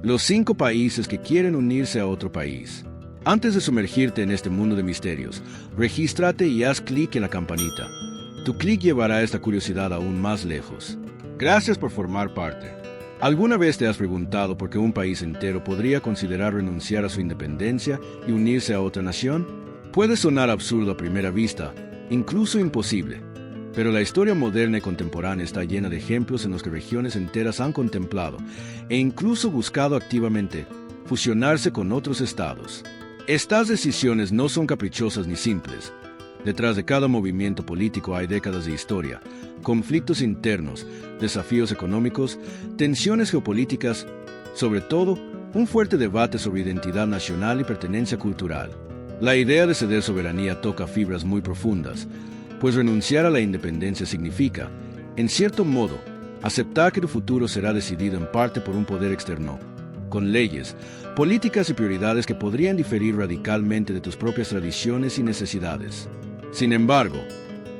Los 5 países que quieren unirse a otro país. Antes de sumergirte en este mundo de misterios, regístrate y haz clic en la campanita. Tu clic llevará esta curiosidad aún más lejos. Gracias por formar parte. ¿Alguna vez te has preguntado por qué un país entero podría considerar renunciar a su independencia y unirse a otra nación? Puede sonar absurdo a primera vista, incluso imposible. Pero la historia moderna y contemporánea está llena de ejemplos en los que regiones enteras han contemplado e incluso buscado activamente fusionarse con otros estados. Estas decisiones no son caprichosas ni simples. Detrás de cada movimiento político hay décadas de historia, conflictos internos, desafíos económicos, tensiones geopolíticas, sobre todo, un fuerte debate sobre identidad nacional y pertenencia cultural. La idea de ceder soberanía toca fibras muy profundas, pues renunciar a la independencia significa, en cierto modo, aceptar que tu futuro será decidido en parte por un poder externo, con leyes, políticas y prioridades que podrían diferir radicalmente de tus propias tradiciones y necesidades. Sin embargo,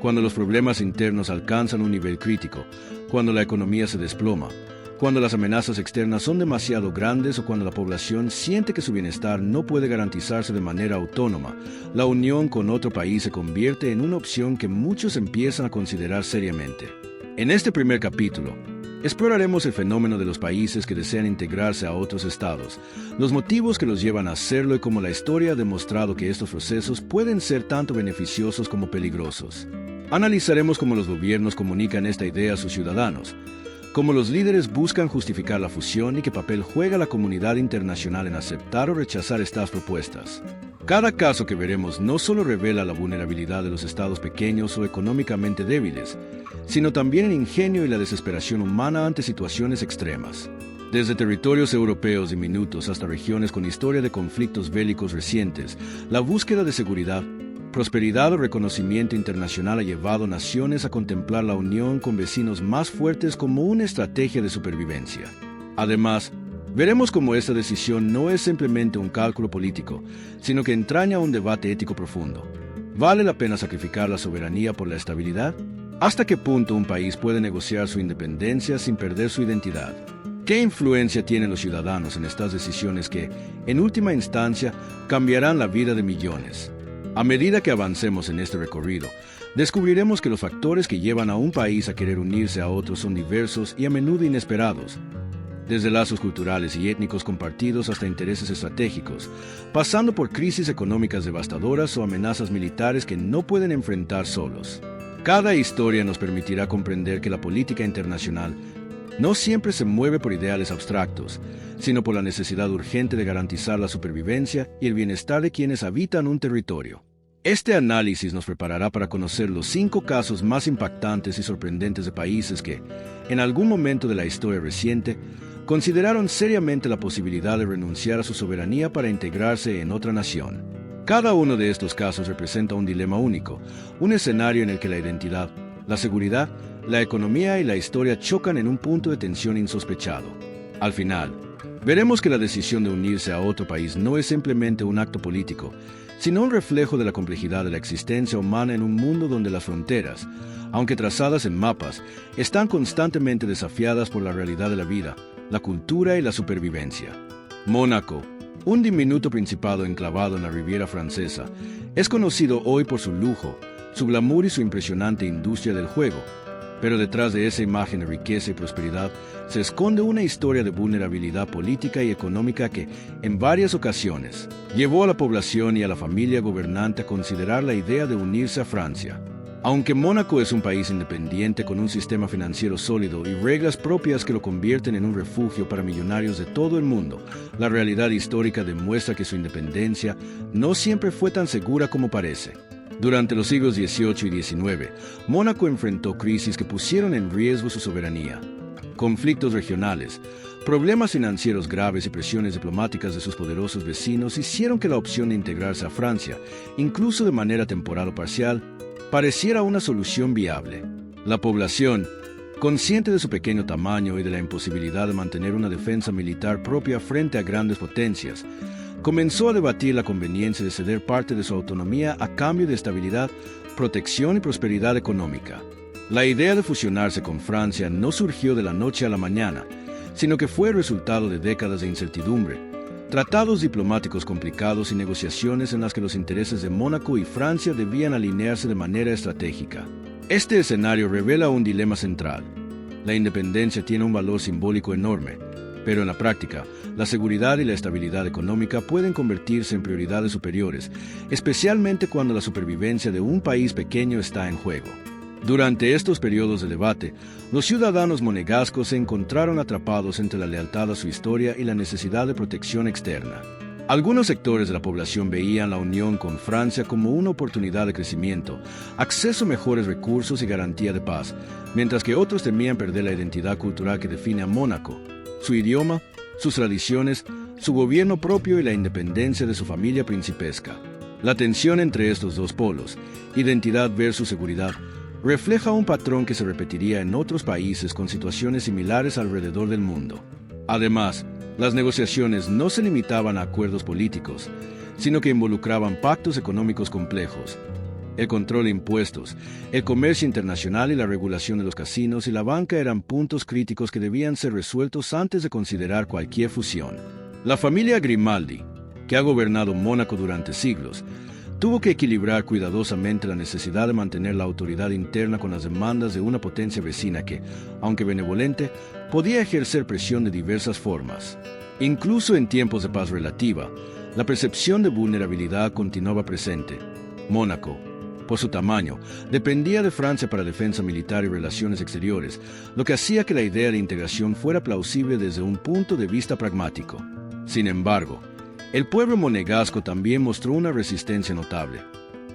cuando los problemas internos alcanzan un nivel crítico, cuando la economía se desploma, cuando las amenazas externas son demasiado grandes o cuando la población siente que su bienestar no puede garantizarse de manera autónoma, la unión con otro país se convierte en una opción que muchos empiezan a considerar seriamente. En este primer capítulo, exploraremos el fenómeno de los países que desean integrarse a otros estados, los motivos que los llevan a hacerlo y cómo la historia ha demostrado que estos procesos pueden ser tanto beneficiosos como peligrosos. Analizaremos cómo los gobiernos comunican esta idea a sus ciudadanos, cómo los líderes buscan justificar la fusión y qué papel juega la comunidad internacional en aceptar o rechazar estas propuestas. Cada caso que veremos no solo revela la vulnerabilidad de los estados pequeños o económicamente débiles, sino también el ingenio y la desesperación humana ante situaciones extremas. Desde territorios europeos diminutos hasta regiones con historia de conflictos bélicos recientes, la búsqueda de seguridad, prosperidad o reconocimiento internacional ha llevado naciones a contemplar la unión con vecinos más fuertes como una estrategia de supervivencia. Además, veremos cómo esta decisión no es simplemente un cálculo político, sino que entraña un debate ético profundo. ¿Vale la pena sacrificar la soberanía por la estabilidad? ¿Hasta qué punto un país puede negociar su independencia sin perder su identidad? ¿Qué influencia tienen los ciudadanos en estas decisiones que, en última instancia, cambiarán la vida de millones? A medida que avancemos en este recorrido, descubriremos que los factores que llevan a un país a querer unirse a otros son diversos y a menudo inesperados. Desde lazos culturales y étnicos compartidos hasta intereses estratégicos, pasando por crisis económicas devastadoras o amenazas militares que no pueden enfrentar solos. Cada historia nos permitirá comprender que la política internacional no siempre se mueve por ideales abstractos, sino por la necesidad urgente de garantizar la supervivencia y el bienestar de quienes habitan un territorio. Este análisis nos preparará para conocer los 5 casos más impactantes y sorprendentes de países que, en algún momento de la historia reciente, consideraron seriamente la posibilidad de renunciar a su soberanía para integrarse en otra nación. Cada uno de estos casos representa un dilema único, un escenario en el que la identidad, la seguridad, la economía y la historia chocan en un punto de tensión insospechado. Al final, veremos que la decisión de unirse a otro país no es simplemente un acto político, sino un reflejo de la complejidad de la existencia humana en un mundo donde las fronteras, aunque trazadas en mapas, están constantemente desafiadas por la realidad de la vida, la cultura y la supervivencia. Mónaco, un diminuto principado enclavado en la Riviera Francesa, es conocido hoy por su lujo, su glamour y su impresionante industria del juego. Pero detrás de esa imagen de riqueza y prosperidad se esconde una historia de vulnerabilidad política y económica que, en varias ocasiones, llevó a la población y a la familia gobernante a considerar la idea de unirse a Francia. Aunque Mónaco es un país independiente con un sistema financiero sólido y reglas propias que lo convierten en un refugio para millonarios de todo el mundo, la realidad histórica demuestra que su independencia no siempre fue tan segura como parece. Durante los siglos XVIII y XIX, Mónaco enfrentó crisis que pusieron en riesgo su soberanía. Conflictos regionales, problemas financieros graves y presiones diplomáticas de sus poderosos vecinos hicieron que la opción de integrarse a Francia, incluso de manera temporal o parcial, pareciera una solución viable. La población, consciente de su pequeño tamaño y de la imposibilidad de mantener una defensa militar propia frente a grandes potencias, comenzó a debatir la conveniencia de ceder parte de su autonomía a cambio de estabilidad, protección y prosperidad económica. La idea de fusionarse con Francia no surgió de la noche a la mañana, sino que fue resultado de décadas de incertidumbre, tratados diplomáticos complicados y negociaciones en las que los intereses de Mónaco y Francia debían alinearse de manera estratégica. Este escenario revela un dilema central. La independencia tiene un valor simbólico enorme, pero en la práctica, la seguridad y la estabilidad económica pueden convertirse en prioridades superiores, especialmente cuando la supervivencia de un país pequeño está en juego. Durante estos periodos de debate, los ciudadanos monegascos se encontraron atrapados entre la lealtad a su historia y la necesidad de protección externa. Algunos sectores de la población veían la unión con Francia como una oportunidad de crecimiento, acceso a mejores recursos y garantía de paz, mientras que otros temían perder la identidad cultural que define a Mónaco, su idioma, sus tradiciones, su gobierno propio y la independencia de su familia principesca. La tensión entre estos dos polos, identidad versus seguridad, refleja un patrón que se repetiría en otros países con situaciones similares alrededor del mundo. Además, las negociaciones no se limitaban a acuerdos políticos, sino que involucraban pactos económicos complejos. El control de impuestos, el comercio internacional y la regulación de los casinos y la banca eran puntos críticos que debían ser resueltos antes de considerar cualquier fusión. La familia Grimaldi, que ha gobernado Mónaco durante siglos, tuvo que equilibrar cuidadosamente la necesidad de mantener la autoridad interna con las demandas de una potencia vecina que, aunque benevolente, podía ejercer presión de diversas formas. Incluso en tiempos de paz relativa, la percepción de vulnerabilidad continuaba presente. Mónaco, por su tamaño, dependía de Francia para defensa militar y relaciones exteriores, lo que hacía que la idea de integración fuera plausible desde un punto de vista pragmático. Sin embargo, el pueblo monegasco también mostró una resistencia notable.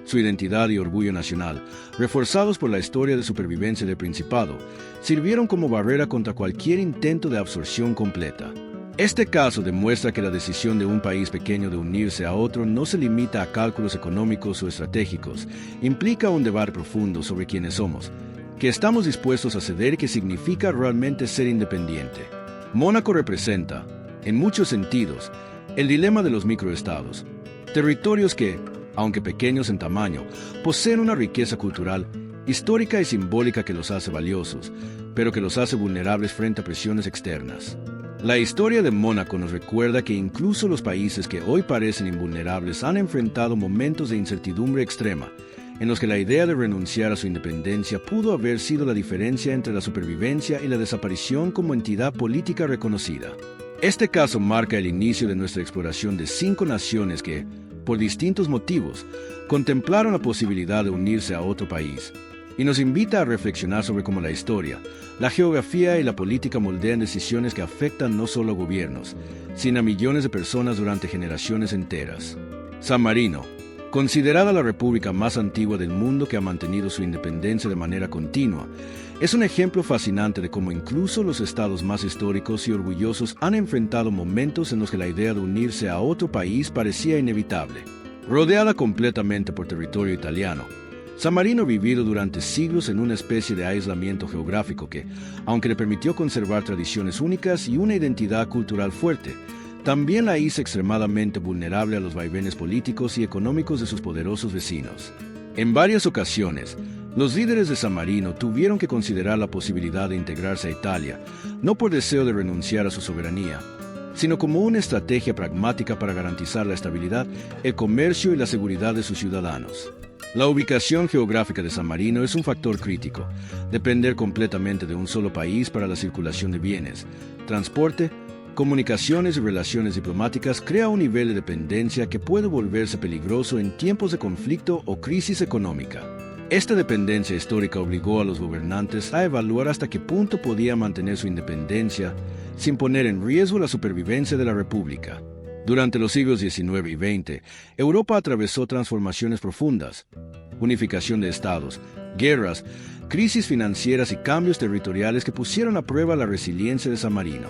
Su identidad y orgullo nacional, reforzados por la historia de supervivencia del Principado, sirvieron como barrera contra cualquier intento de absorción completa. Este caso demuestra que la decisión de un país pequeño de unirse a otro no se limita a cálculos económicos o estratégicos, implica un debate profundo sobre quiénes somos, que estamos dispuestos a ceder y qué significa realmente ser independiente. Mónaco representa, en muchos sentidos, el dilema de los microestados, territorios que, aunque pequeños en tamaño, poseen una riqueza cultural, histórica y simbólica que los hace valiosos, pero que los hace vulnerables frente a presiones externas. La historia de Mónaco nos recuerda que incluso los países que hoy parecen invulnerables han enfrentado momentos de incertidumbre extrema, en los que la idea de renunciar a su independencia pudo haber sido la diferencia entre la supervivencia y la desaparición como entidad política reconocida. Este caso marca el inicio de nuestra exploración de 5 naciones que, por distintos motivos, contemplaron la posibilidad de unirse a otro país, y nos invita a reflexionar sobre cómo la historia, la geografía y la política moldean decisiones que afectan no solo a gobiernos, sino a millones de personas durante generaciones enteras. San Marino, considerada la república más antigua del mundo que ha mantenido su independencia de manera continua, es un ejemplo fascinante de cómo incluso los estados más históricos y orgullosos han enfrentado momentos en los que la idea de unirse a otro país parecía inevitable. Rodeada completamente por territorio italiano, San Marino ha vivido durante siglos en una especie de aislamiento geográfico que, aunque le permitió conservar tradiciones únicas y una identidad cultural fuerte, también la hizo extremadamente vulnerable a los vaivenes políticos y económicos de sus poderosos vecinos. En varias ocasiones, los líderes de San Marino tuvieron que considerar la posibilidad de integrarse a Italia, no por deseo de renunciar a su soberanía, sino como una estrategia pragmática para garantizar la estabilidad, el comercio y la seguridad de sus ciudadanos. La ubicación geográfica de San Marino es un factor crítico. Depender completamente de un solo país para la circulación de bienes, transporte, comunicaciones y relaciones diplomáticas crea un nivel de dependencia que puede volverse peligroso en tiempos de conflicto o crisis económica. Esta dependencia histórica obligó a los gobernantes a evaluar hasta qué punto podían mantener su independencia sin poner en riesgo la supervivencia de la República. Durante los siglos XIX y XX, Europa atravesó transformaciones profundas, unificación de estados, guerras, crisis financieras y cambios territoriales que pusieron a prueba la resiliencia de San Marino.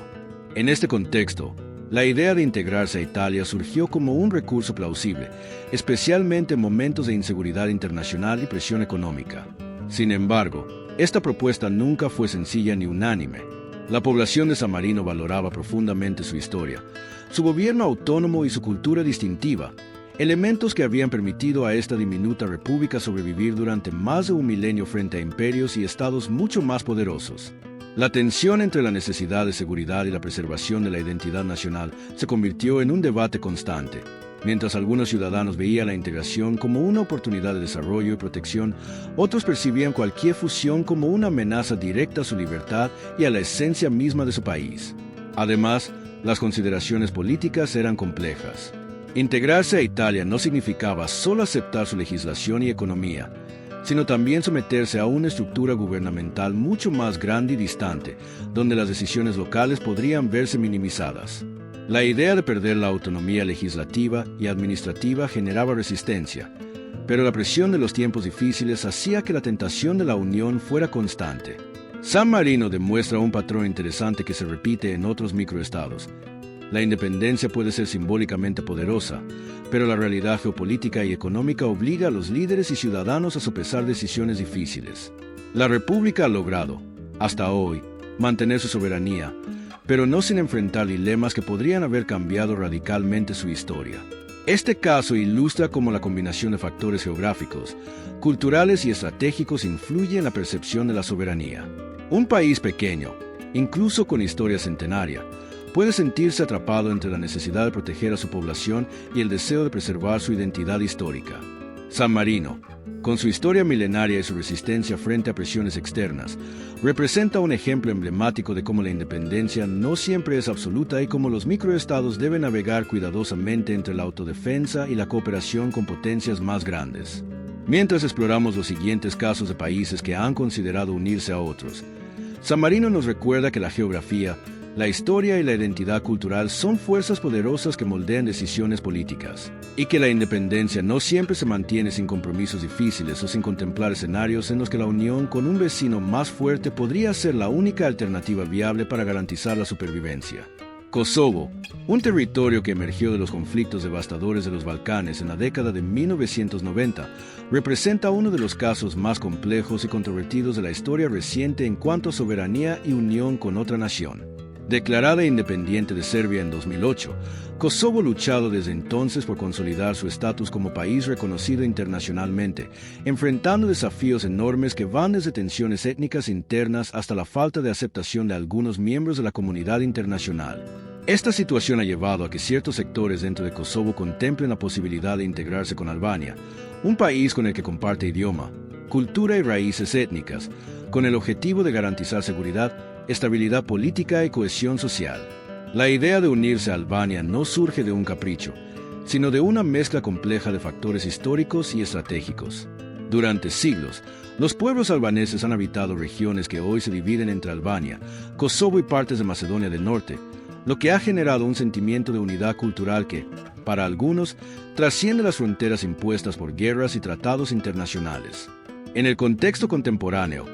En este contexto, la idea de integrarse a Italia surgió como un recurso plausible, especialmente en momentos de inseguridad internacional y presión económica. Sin embargo, esta propuesta nunca fue sencilla ni unánime. La población de San Marino valoraba profundamente su historia, su gobierno autónomo y su cultura distintiva, elementos que habían permitido a esta diminuta república sobrevivir durante más de un milenio frente a imperios y estados mucho más poderosos. La tensión entre la necesidad de seguridad y la preservación de la identidad nacional se convirtió en un debate constante. Mientras algunos ciudadanos veían la integración como una oportunidad de desarrollo y protección, otros percibían cualquier fusión como una amenaza directa a su libertad y a la esencia misma de su país. Además, las consideraciones políticas eran complejas. Integrarse a Italia no significaba solo aceptar su legislación y economía, sino también someterse a una estructura gubernamental mucho más grande y distante, donde las decisiones locales podrían verse minimizadas. La idea de perder la autonomía legislativa y administrativa generaba resistencia, pero la presión de los tiempos difíciles hacía que la tentación de la unión fuera constante. San Marino demuestra un patrón interesante que se repite en otros microestados. La independencia puede ser simbólicamente poderosa, pero la realidad geopolítica y económica obliga a los líderes y ciudadanos a sopesar decisiones difíciles. La República ha logrado, hasta hoy, mantener su soberanía, pero no sin enfrentar dilemas que podrían haber cambiado radicalmente su historia. Este caso ilustra cómo la combinación de factores geográficos, culturales y estratégicos influye en la percepción de la soberanía. Un país pequeño, incluso con historia centenaria, puede sentirse atrapado entre la necesidad de proteger a su población y el deseo de preservar su identidad histórica. San Marino, con su historia milenaria y su resistencia frente a presiones externas, representa un ejemplo emblemático de cómo la independencia no siempre es absoluta y cómo los microestados deben navegar cuidadosamente entre la autodefensa y la cooperación con potencias más grandes. Mientras exploramos los siguientes casos de países que han considerado unirse a otros, San Marino nos recuerda que la geografía, la historia y la identidad cultural son fuerzas poderosas que moldean decisiones políticas, y que la independencia no siempre se mantiene sin compromisos difíciles o sin contemplar escenarios en los que la unión con un vecino más fuerte podría ser la única alternativa viable para garantizar la supervivencia. Kosovo, un territorio que emergió de los conflictos devastadores de los Balcanes en la década de 1990, representa uno de los casos más complejos y controvertidos de la historia reciente en cuanto a soberanía y unión con otra nación. Declarada independiente de Serbia en 2008, Kosovo ha luchado desde entonces por consolidar su estatus como país reconocido internacionalmente, enfrentando desafíos enormes que van desde tensiones étnicas internas hasta la falta de aceptación de algunos miembros de la comunidad internacional. Esta situación ha llevado a que ciertos sectores dentro de Kosovo contemplen la posibilidad de integrarse con Albania, un país con el que comparte idioma, cultura y raíces étnicas, con el objetivo de garantizar seguridad, estabilidad política y cohesión social. La idea de unirse a Albania no surge de un capricho, sino de una mezcla compleja de factores históricos y estratégicos. Durante siglos, los pueblos albaneses han habitado regiones que hoy se dividen entre Albania, Kosovo y partes de Macedonia del Norte, lo que ha generado un sentimiento de unidad cultural que, para algunos, trasciende las fronteras impuestas por guerras y tratados internacionales. En el contexto contemporáneo,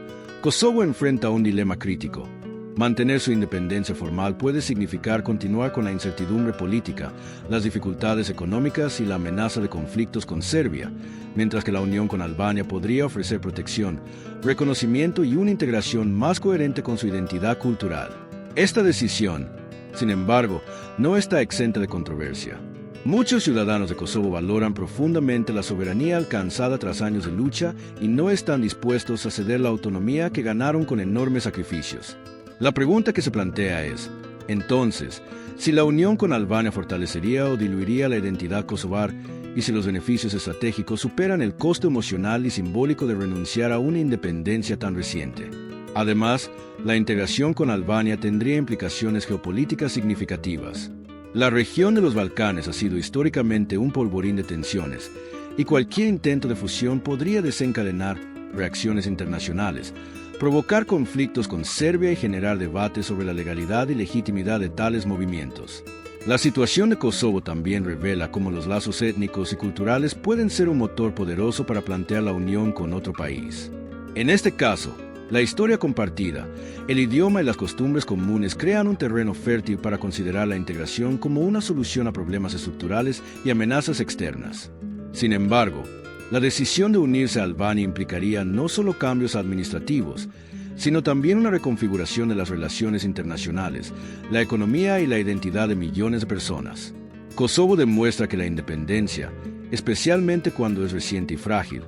Kosovo enfrenta un dilema crítico. Mantener su independencia formal puede significar continuar con la incertidumbre política, las dificultades económicas y la amenaza de conflictos con Serbia, mientras que la unión con Albania podría ofrecer protección, reconocimiento y una integración más coherente con su identidad cultural. Esta decisión, sin embargo, no está exenta de controversia. Muchos ciudadanos de Kosovo valoran profundamente la soberanía alcanzada tras años de lucha y no están dispuestos a ceder la autonomía que ganaron con enormes sacrificios. La pregunta que se plantea es, entonces, si la unión con Albania fortalecería o diluiría la identidad kosovar y si los beneficios estratégicos superan el costo emocional y simbólico de renunciar a una independencia tan reciente. Además, la integración con Albania tendría implicaciones geopolíticas significativas. La región de los Balcanes ha sido históricamente un polvorín de tensiones, y cualquier intento de fusión podría desencadenar reacciones internacionales, provocar conflictos con Serbia y generar debates sobre la legalidad y legitimidad de tales movimientos. La situación de Kosovo también revela cómo los lazos étnicos y culturales pueden ser un motor poderoso para plantear la unión con otro país. En este caso, la historia compartida, el idioma y las costumbres comunes crean un terreno fértil para considerar la integración como una solución a problemas estructurales y amenazas externas. Sin embargo, la decisión de unirse a Albania implicaría no solo cambios administrativos, sino también una reconfiguración de las relaciones internacionales, la economía y la identidad de millones de personas. Kosovo demuestra que la independencia, especialmente cuando es reciente y frágil,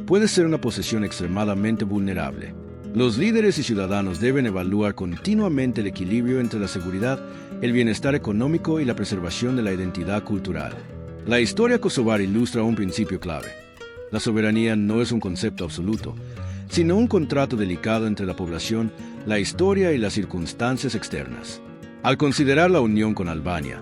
puede ser una posesión extremadamente vulnerable. Los líderes y ciudadanos deben evaluar continuamente el equilibrio entre la seguridad, el bienestar económico y la preservación de la identidad cultural. La historia kosovar ilustra un principio clave. La soberanía no es un concepto absoluto, sino un contrato delicado entre la población, la historia y las circunstancias externas. Al considerar la unión con Albania,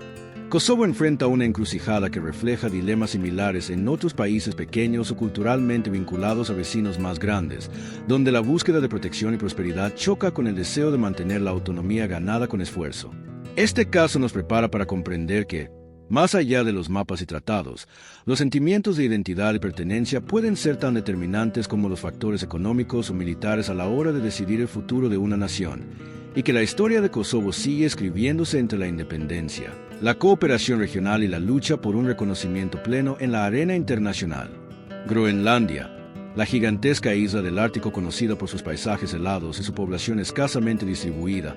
Kosovo enfrenta una encrucijada que refleja dilemas similares en otros países pequeños o culturalmente vinculados a vecinos más grandes, donde la búsqueda de protección y prosperidad choca con el deseo de mantener la autonomía ganada con esfuerzo. Este caso nos prepara para comprender que, más allá de los mapas y tratados, los sentimientos de identidad y pertenencia pueden ser tan determinantes como los factores económicos o militares a la hora de decidir el futuro de una nación, y que la historia de Kosovo sigue escribiéndose entre la independencia, la cooperación regional y la lucha por un reconocimiento pleno en la arena internacional. Groenlandia, la gigantesca isla del Ártico conocida por sus paisajes helados y su población escasamente distribuida,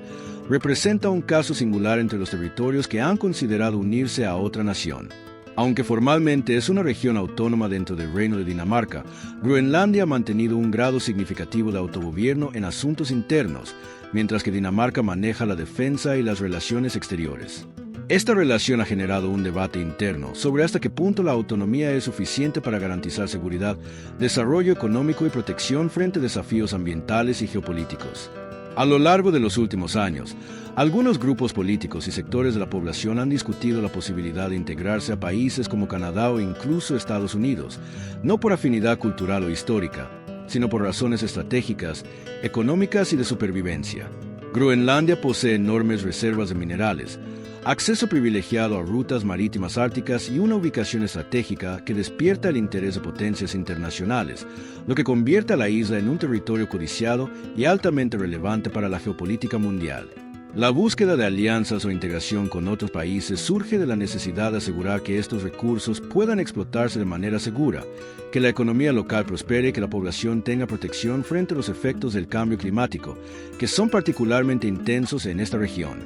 representa un caso singular entre los territorios que han considerado unirse a otra nación. Aunque formalmente es una región autónoma dentro del Reino de Dinamarca, Groenlandia ha mantenido un grado significativo de autogobierno en asuntos internos, mientras que Dinamarca maneja la defensa y las relaciones exteriores. Esta relación ha generado un debate interno sobre hasta qué punto la autonomía es suficiente para garantizar seguridad, desarrollo económico y protección frente a desafíos ambientales y geopolíticos. A lo largo de los últimos años, algunos grupos políticos y sectores de la población han discutido la posibilidad de integrarse a países como Canadá o incluso Estados Unidos, no por afinidad cultural o histórica, sino por razones estratégicas, económicas y de supervivencia. Groenlandia posee enormes reservas de minerales, acceso privilegiado a rutas marítimas árticas y una ubicación estratégica que despierta el interés de potencias internacionales, lo que convierte a la isla en un territorio codiciado y altamente relevante para la geopolítica mundial. La búsqueda de alianzas o integración con otros países surge de la necesidad de asegurar que estos recursos puedan explotarse de manera segura, que la economía local prospere y que la población tenga protección frente a los efectos del cambio climático, que son particularmente intensos en esta región.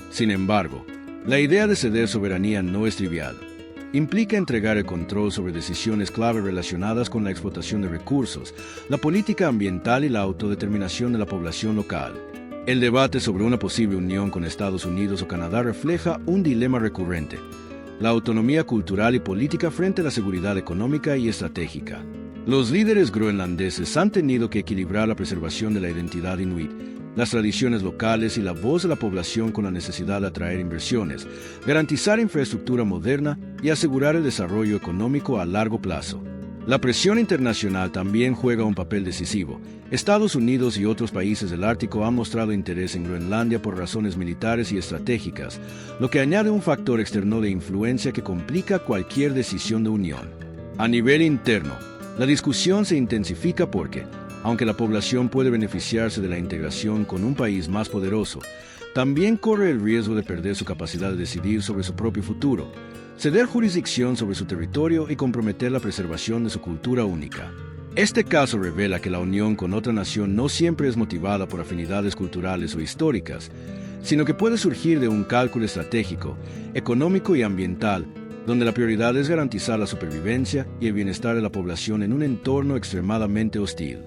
Sin embargo, la idea de ceder soberanía no es trivial. Implica entregar el control sobre decisiones clave relacionadas con la explotación de recursos, la política ambiental y la autodeterminación de la población local. El debate sobre una posible unión con Estados Unidos o Canadá refleja un dilema recurrente: la autonomía cultural y política frente a la seguridad económica y estratégica. Los líderes groenlandeses han tenido que equilibrar la preservación de la identidad inuit, las tradiciones locales y la voz de la población con la necesidad de atraer inversiones, garantizar infraestructura moderna y asegurar el desarrollo económico a largo plazo. La presión internacional también juega un papel decisivo. Estados Unidos y otros países del Ártico han mostrado interés en Groenlandia por razones militares y estratégicas, lo que añade un factor externo de influencia que complica cualquier decisión de unión. A nivel interno, la discusión se intensifica porque, aunque la población puede beneficiarse de la integración con un país más poderoso, también corre el riesgo de perder su capacidad de decidir sobre su propio futuro, ceder jurisdicción sobre su territorio y comprometer la preservación de su cultura única. Este caso revela que la unión con otra nación no siempre es motivada por afinidades culturales o históricas, sino que puede surgir de un cálculo estratégico, económico y ambiental, donde la prioridad es garantizar la supervivencia y el bienestar de la población en un entorno extremadamente hostil.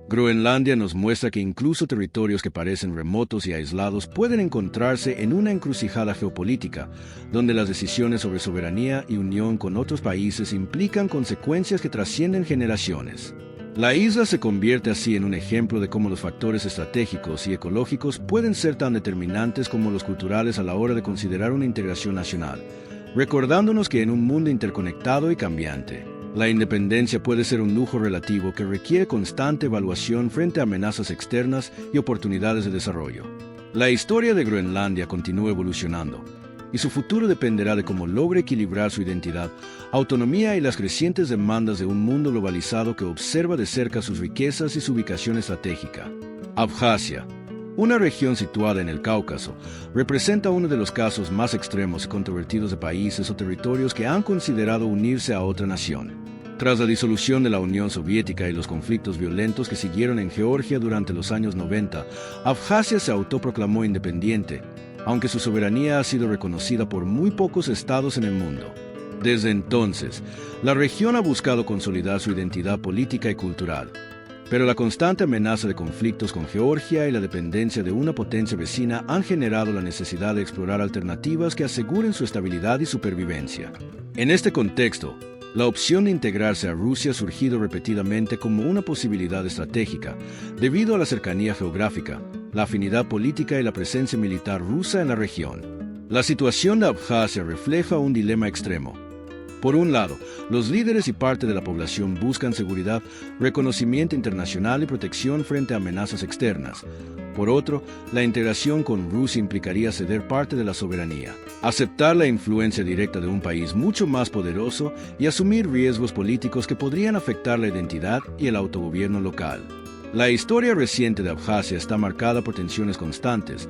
Groenlandia nos muestra que incluso territorios que parecen remotos y aislados pueden encontrarse en una encrucijada geopolítica, donde las decisiones sobre soberanía y unión con otros países implican consecuencias que trascienden generaciones. La isla se convierte así en un ejemplo de cómo los factores estratégicos y ecológicos pueden ser tan determinantes como los culturales a la hora de considerar una integración nacional, recordándonos que en un mundo interconectado y cambiante, la independencia puede ser un lujo relativo que requiere constante evaluación frente a amenazas externas y oportunidades de desarrollo. La historia de Groenlandia continúa evolucionando, y su futuro dependerá de cómo logre equilibrar su identidad, autonomía y las crecientes demandas de un mundo globalizado que observa de cerca sus riquezas y su ubicación estratégica. Abjasia, una región situada en el Cáucaso, representa uno de los casos más extremos y controvertidos de países o territorios que han considerado unirse a otra nación. Tras la disolución de la Unión Soviética y los conflictos violentos que siguieron en Georgia durante los años 90, Abjasia se autoproclamó independiente, aunque su soberanía ha sido reconocida por muy pocos estados en el mundo. Desde entonces, la región ha buscado consolidar su identidad política y cultural. Pero la constante amenaza de conflictos con Georgia y la dependencia de una potencia vecina han generado la necesidad de explorar alternativas que aseguren su estabilidad y supervivencia. En este contexto, la opción de integrarse a Rusia ha surgido repetidamente como una posibilidad estratégica, debido a la cercanía geográfica, la afinidad política y la presencia militar rusa en la región. La situación de Abjasia refleja un dilema extremo. Por un lado, los líderes y parte de la población buscan seguridad, reconocimiento internacional y protección frente a amenazas externas. Por otro, la integración con Rusia implicaría ceder parte de la soberanía, aceptar la influencia directa de un país mucho más poderoso y asumir riesgos políticos que podrían afectar la identidad y el autogobierno local. La historia reciente de Abjasia está marcada por tensiones constantes,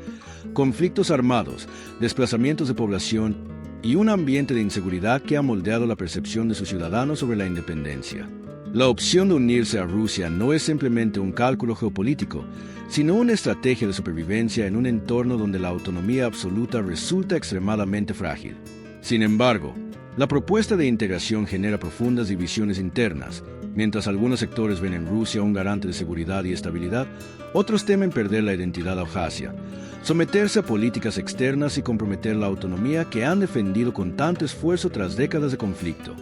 conflictos armados, desplazamientos de población y un ambiente de inseguridad que ha moldeado la percepción de sus ciudadanos sobre la independencia. La opción de unirse a Rusia no es simplemente un cálculo geopolítico, sino una estrategia de supervivencia en un entorno donde la autonomía absoluta resulta extremadamente frágil. Sin embargo, la propuesta de integración genera profundas divisiones internas. Mientras algunos sectores ven en Rusia un garante de seguridad y estabilidad, otros temen perder la identidad abjasia, someterse a políticas externas y comprometer la autonomía que han defendido con tanto esfuerzo tras décadas de conflicto.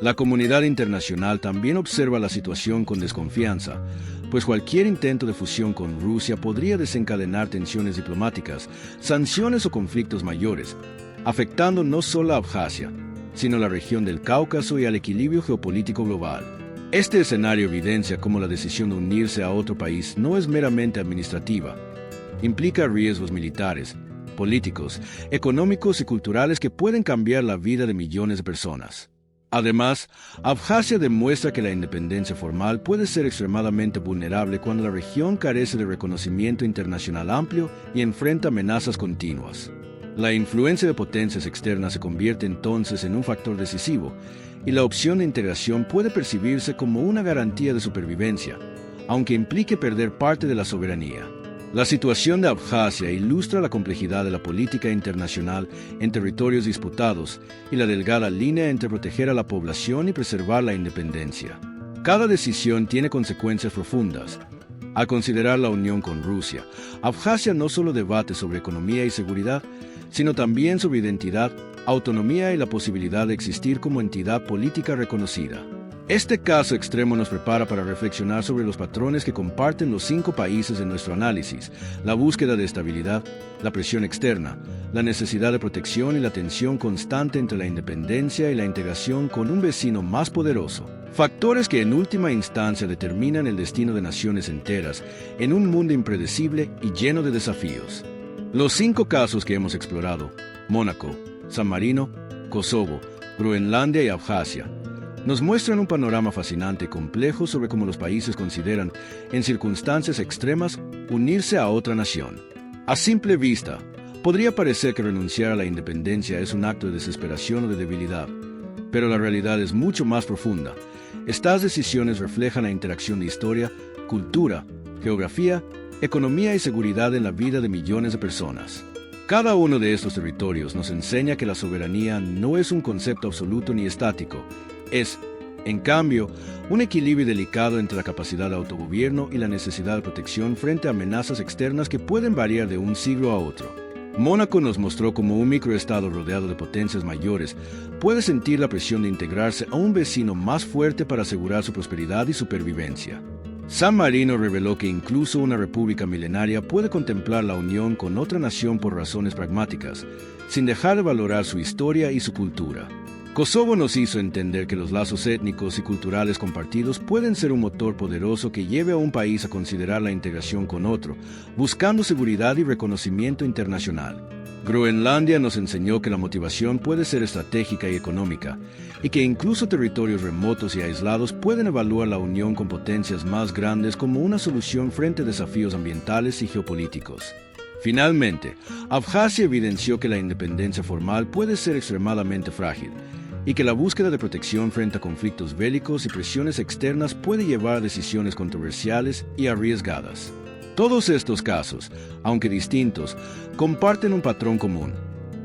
La comunidad internacional también observa la situación con desconfianza, pues cualquier intento de fusión con Rusia podría desencadenar tensiones diplomáticas, sanciones o conflictos mayores, afectando no solo a Abjasia, sino a la región del Cáucaso y al equilibrio geopolítico global. Este escenario evidencia cómo la decisión de unirse a otro país no es meramente administrativa. Implica riesgos militares, políticos, económicos y culturales que pueden cambiar la vida de millones de personas. Además, Abjasia demuestra que la independencia formal puede ser extremadamente vulnerable cuando la región carece de reconocimiento internacional amplio y enfrenta amenazas continuas. La influencia de potencias externas se convierte entonces en un factor decisivo, y la opción de integración puede percibirse como una garantía de supervivencia, aunque implique perder parte de la soberanía. La situación de Abjasia ilustra la complejidad de la política internacional en territorios disputados y la delgada línea entre proteger a la población y preservar la independencia. Cada decisión tiene consecuencias profundas. Al considerar la unión con Rusia, Abjasia no solo debate sobre economía y seguridad, sino también sobre identidad, autonomía y la posibilidad de existir como entidad política reconocida. Este caso extremo nos prepara para reflexionar sobre los patrones que comparten los 5 países en nuestro análisis: la búsqueda de estabilidad, la presión externa, la necesidad de protección y la tensión constante entre la independencia y la integración con un vecino más poderoso. Factores que en última instancia determinan el destino de naciones enteras en un mundo impredecible y lleno de desafíos. Los 5 casos que hemos explorado, Mónaco, San Marino, Kosovo, Groenlandia y Abjasia, nos muestran un panorama fascinante y complejo sobre cómo los países consideran, en circunstancias extremas, unirse a otra nación. A simple vista, podría parecer que renunciar a la independencia es un acto de desesperación o de debilidad, pero la realidad es mucho más profunda. Estas decisiones reflejan la interacción de historia, cultura, geografía, economía y seguridad en la vida de millones de personas. Cada uno de estos territorios nos enseña que la soberanía no es un concepto absoluto ni estático. Es, en cambio, un equilibrio delicado entre la capacidad de autogobierno y la necesidad de protección frente a amenazas externas que pueden variar de un siglo a otro. Mónaco nos mostró cómo un microestado rodeado de potencias mayores puede sentir la presión de integrarse a un vecino más fuerte para asegurar su prosperidad y supervivencia. San Marino reveló que incluso una república milenaria puede contemplar la unión con otra nación por razones pragmáticas, sin dejar de valorar su historia y su cultura. Kosovo nos hizo entender que los lazos étnicos y culturales compartidos pueden ser un motor poderoso que lleve a un país a considerar la integración con otro, buscando seguridad y reconocimiento internacional. Groenlandia nos enseñó que la motivación puede ser estratégica y económica, y que incluso territorios remotos y aislados pueden evaluar la unión con potencias más grandes como una solución frente a desafíos ambientales y geopolíticos. Finalmente, Abjasia evidenció que la independencia formal puede ser extremadamente frágil, y que la búsqueda de protección frente a conflictos bélicos y presiones externas puede llevar a decisiones controversiales y arriesgadas. Todos estos casos, aunque distintos, comparten un patrón común: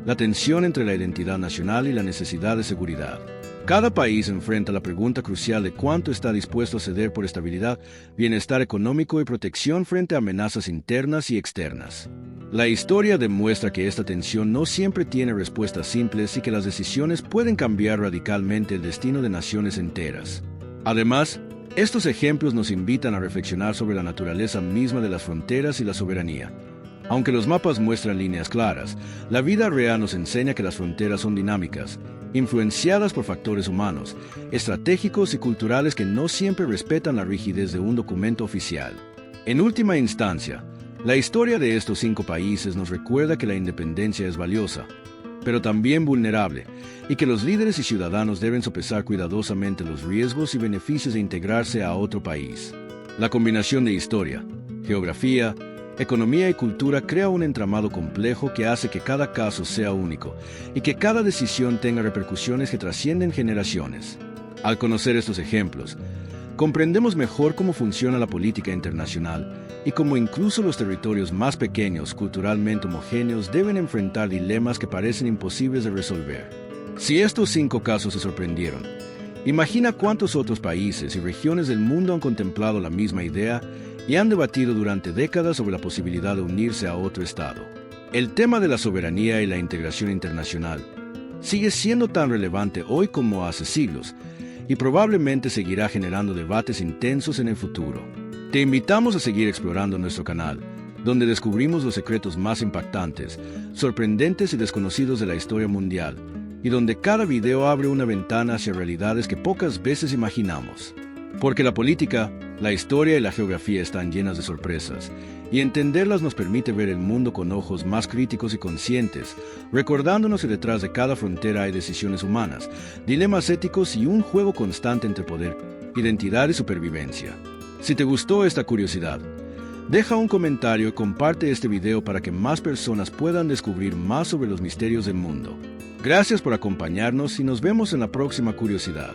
la tensión entre la identidad nacional y la necesidad de seguridad. Cada país enfrenta la pregunta crucial de cuánto está dispuesto a ceder por estabilidad, bienestar económico y protección frente a amenazas internas y externas. La historia demuestra que esta tensión no siempre tiene respuestas simples y que las decisiones pueden cambiar radicalmente el destino de naciones enteras. Además, estos ejemplos nos invitan a reflexionar sobre la naturaleza misma de las fronteras y la soberanía. Aunque los mapas muestran líneas claras, la vida real nos enseña que las fronteras son dinámicas, influenciadas por factores humanos, estratégicos y culturales que no siempre respetan la rigidez de un documento oficial. En última instancia, la historia de estos 5 países nos recuerda que la independencia es valiosa, pero también vulnerable, y que los líderes y ciudadanos deben sopesar cuidadosamente los riesgos y beneficios de integrarse a otro país. La combinación de historia, geografía, economía y cultura crea un entramado complejo que hace que cada caso sea único y que cada decisión tenga repercusiones que trascienden generaciones. Al conocer estos ejemplos, comprendemos mejor cómo funciona la política internacional y cómo incluso los territorios más pequeños, culturalmente homogéneos, deben enfrentar dilemas que parecen imposibles de resolver. Si estos 5 casos se sorprendieron, imagina cuántos otros países y regiones del mundo han contemplado la misma idea y han debatido durante décadas sobre la posibilidad de unirse a otro Estado. El tema de la soberanía y la integración internacional sigue siendo tan relevante hoy como hace siglos, y probablemente seguirá generando debates intensos en el futuro. Te invitamos a seguir explorando nuestro canal, donde descubrimos los secretos más impactantes, sorprendentes y desconocidos de la historia mundial, y donde cada video abre una ventana hacia realidades que pocas veces imaginamos. Porque la política, la historia y la geografía están llenas de sorpresas, y entenderlas nos permite ver el mundo con ojos más críticos y conscientes, recordándonos que detrás de cada frontera hay decisiones humanas, dilemas éticos y un juego constante entre poder, identidad y supervivencia. Si te gustó esta curiosidad, deja un comentario y comparte este video para que más personas puedan descubrir más sobre los misterios del mundo. Gracias por acompañarnos y nos vemos en la próxima curiosidad.